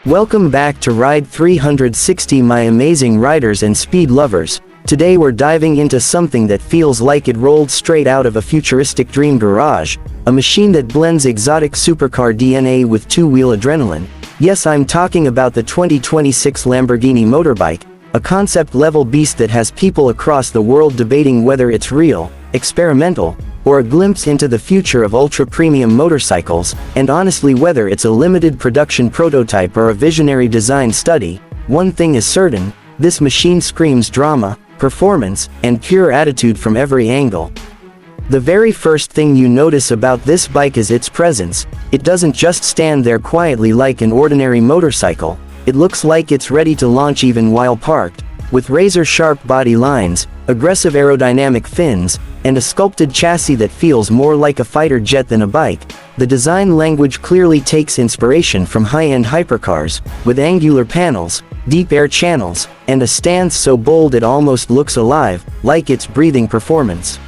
Welcome back to Ride 360, my amazing riders and speed lovers. Today we're diving into something that feels like it rolled straight out of a futuristic dream garage, a machine that blends exotic supercar DNA with two-wheel adrenaline. Yes, I'm talking about the 2026 Lamborghini Motorbike, a concept-level beast that has people across the world debating whether it's real, experimental, or a glimpse into the future of ultra-premium motorcycles, and honestly whether it's a limited production prototype or a visionary design study. One thing is certain, this machine screams drama, performance, and pure attitude from every angle. The very first thing you notice about this bike is its presence. It doesn't just stand there quietly like an ordinary motorcycle, it looks like it's ready to launch even while parked. With razor-sharp body lines, aggressive aerodynamic fins, and a sculpted chassis that feels more like a fighter jet than a bike, the design language clearly takes inspiration from high-end hypercars, with angular panels, deep air channels, and a stance so bold it almost looks alive, like it's breathing performance.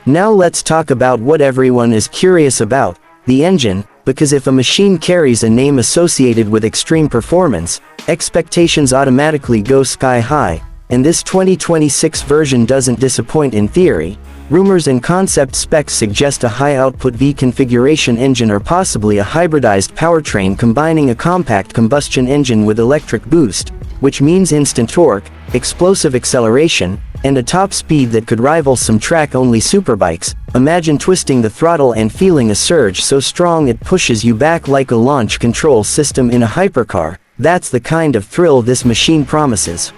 Now let's talk about what everyone is curious about, the engine, because if a machine carries a name associated with extreme performance, expectations automatically go sky high, and this 2026 version doesn't disappoint in theory. Rumors and concept specs suggest a high-output V-configuration engine or possibly a hybridized powertrain combining a compact combustion engine with electric boost, which means instant torque, explosive acceleration, and a top speed that could rival some track-only superbikes. Imagine twisting the throttle and feeling a surge so strong it pushes you back like a launch control system in a hypercar. That's the kind of thrill this machine promises.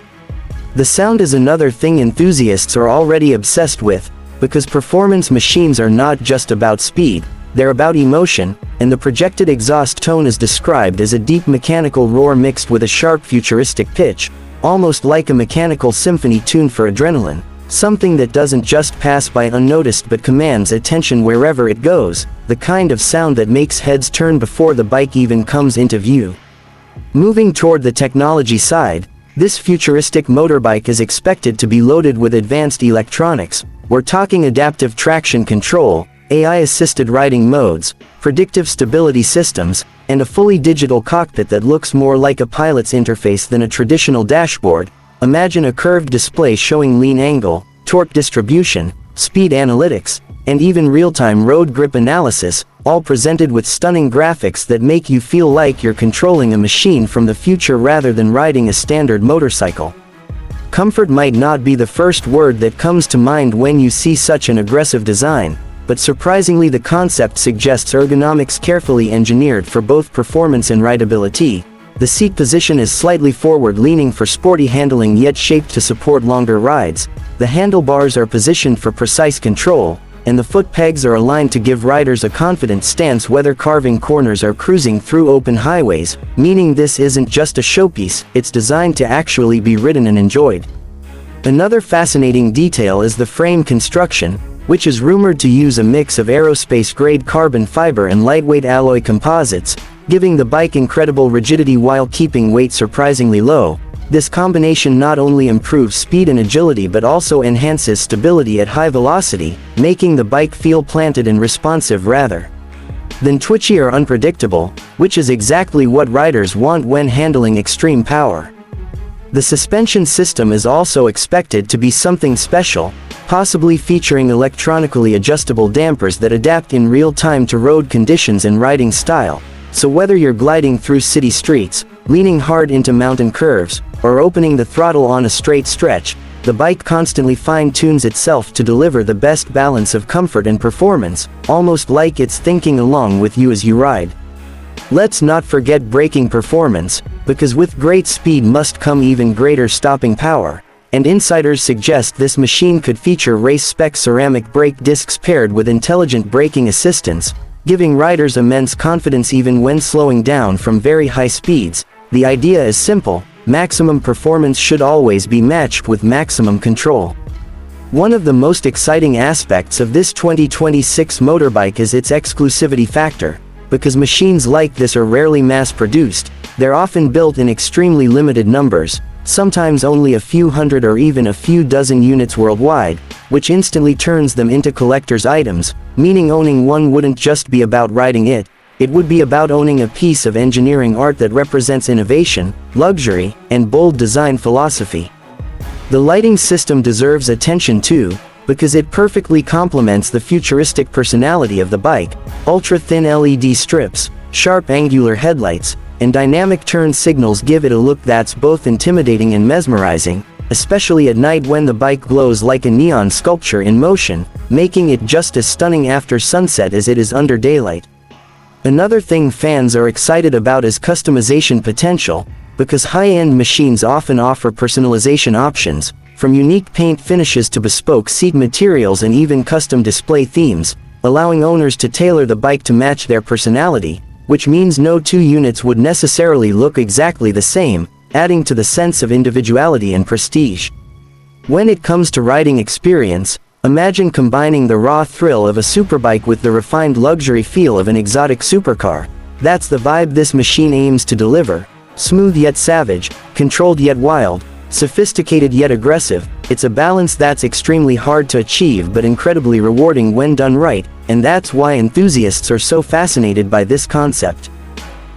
The sound is another thing enthusiasts are already obsessed with, because performance machines are not just about speed, they're about emotion, and the projected exhaust tone is described as a deep mechanical roar mixed with a sharp futuristic pitch, almost like a mechanical symphony tuned for adrenaline, something that doesn't just pass by unnoticed but commands attention wherever it goes, the kind of sound that makes heads turn before the bike even comes into view. Moving toward the technology side, this futuristic motorbike is expected to be loaded with advanced electronics. We're talking adaptive traction control, AI-assisted riding modes, predictive stability systems, and a fully digital cockpit that looks more like a pilot's interface than a traditional dashboard. Imagine a curved display showing lean angle, torque distribution, speed analytics, and even real-time road grip analysis, all presented with stunning graphics that make you feel like you're controlling a machine from the future rather than riding a standard motorcycle. Comfort might not be the first word that comes to mind when you see such an aggressive design, but surprisingly the concept suggests ergonomics carefully engineered for both performance and rideability. The seat position is slightly forward-leaning for sporty handling yet shaped to support longer rides. The handlebars are positioned for precise control, and the foot pegs are aligned to give riders a confident stance whether carving corners or cruising through open highways, meaning this isn't just a showpiece, it's designed to actually be ridden and enjoyed. Another fascinating detail is the frame construction, which is rumored to use a mix of aerospace-grade carbon fiber and lightweight alloy composites, giving the bike incredible rigidity while keeping weight surprisingly low. This combination not only improves speed and agility but also enhances stability at high velocity, making the bike feel planted and responsive rather than twitchy or unpredictable, which is exactly what riders want when handling extreme power. The suspension system is also expected to be something special, possibly featuring electronically adjustable dampers that adapt in real time to road conditions and riding style. So whether you're gliding through city streets, leaning hard into mountain curves, or opening the throttle on a straight stretch, the bike constantly fine-tunes itself to deliver the best balance of comfort and performance, almost like it's thinking along with you as you ride. Let's not forget braking performance, because with great speed must come even greater stopping power, and insiders suggest this machine could feature race-spec ceramic brake discs paired with intelligent braking assistance, giving riders immense confidence even when slowing down from very high speeds. The idea is simple: maximum performance should always be matched with maximum control. One of the most exciting aspects of this 2026 motorbike is its exclusivity factor. Because machines like this are rarely mass-produced, they're often built in extremely limited numbers, sometimes only a few hundred or even a few dozen units worldwide, which instantly turns them into collector's items, meaning owning one wouldn't just be about riding it, it would be about owning a piece of engineering art that represents innovation, luxury, and bold design philosophy. The lighting system deserves attention too, because it perfectly complements the futuristic personality of the bike. Ultra-thin LED strips, sharp angular headlights, and dynamic turn signals give it a look that's both intimidating and mesmerizing, especially at night when the bike glows like a neon sculpture in motion, making it just as stunning after sunset as it is under daylight. Another thing fans are excited about is customization potential, because high-end machines often offer personalization options, from unique paint finishes to bespoke seat materials and even custom display themes, allowing owners to tailor the bike to match their personality, which means no two units would necessarily look exactly the same, adding to the sense of individuality and prestige. When it comes to riding experience, imagine combining the raw thrill of a superbike with the refined luxury feel of an exotic supercar. That's the vibe this machine aims to deliver. Smooth yet savage, controlled yet wild, sophisticated yet aggressive, it's a balance that's extremely hard to achieve but incredibly rewarding when done right, and that's why enthusiasts are so fascinated by this concept.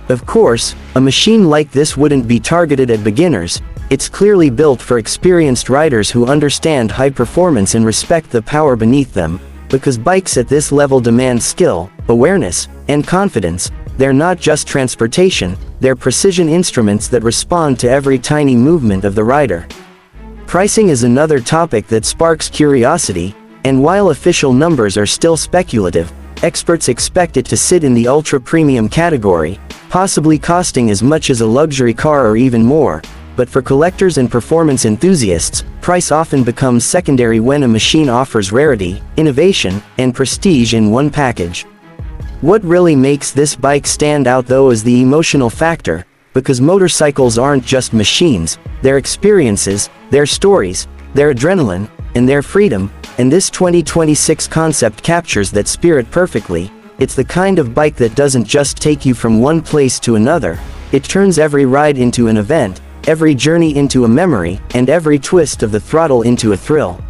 Of course, a machine like this wouldn't be targeted at beginners. It's clearly built for experienced riders who understand high performance and respect the power beneath them, because bikes at this level demand skill, awareness, and confidence. They're not just transportation, they're precision instruments that respond to every tiny movement of the rider. Pricing is another topic that sparks curiosity, and while official numbers are still speculative, experts expect it to sit in the ultra-premium category, possibly costing as much as a luxury car or even more. But for collectors and performance enthusiasts, price often becomes secondary when a machine offers rarity, innovation, and prestige in one package. What really makes this bike stand out though is the emotional factor, because motorcycles aren't just machines, they're experiences, their stories, their adrenaline, and their freedom, and this 2026 concept captures that spirit perfectly. It's the kind of bike that doesn't just take you from one place to another, it turns every ride into an event, every journey into a memory, and every twist of the throttle into a thrill.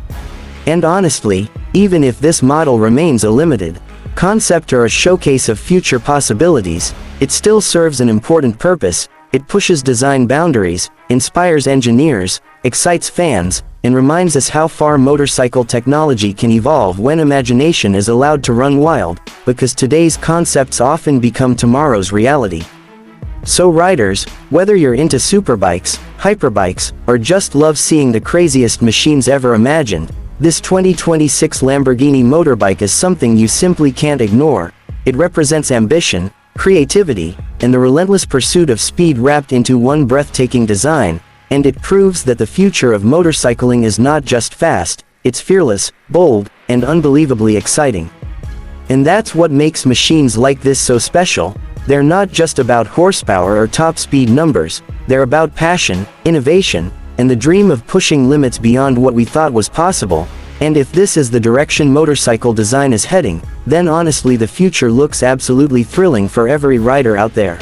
And honestly, even if this model remains a limited concept or a showcase of future possibilities, it still serves an important purpose. It pushes design boundaries, inspires engineers, excites fans, and reminds us how far motorcycle technology can evolve when imagination is allowed to run wild, because today's concepts often become tomorrow's reality. So riders, whether you're into superbikes, hyperbikes, or just love seeing the craziest machines ever imagined, this 2026 Lamborghini Motorbike is something you simply can't ignore. It represents ambition, creativity, and the relentless pursuit of speed wrapped into one breathtaking design, and it proves that the future of motorcycling is not just fast, it's fearless, bold, and unbelievably exciting. And that's what makes machines like this so special. They're not just about horsepower or top speed numbers, they're about passion, innovation, and the dream of pushing limits beyond what we thought was possible. And if this is the direction motorcycle design is heading, then honestly the future looks absolutely thrilling for every rider out there.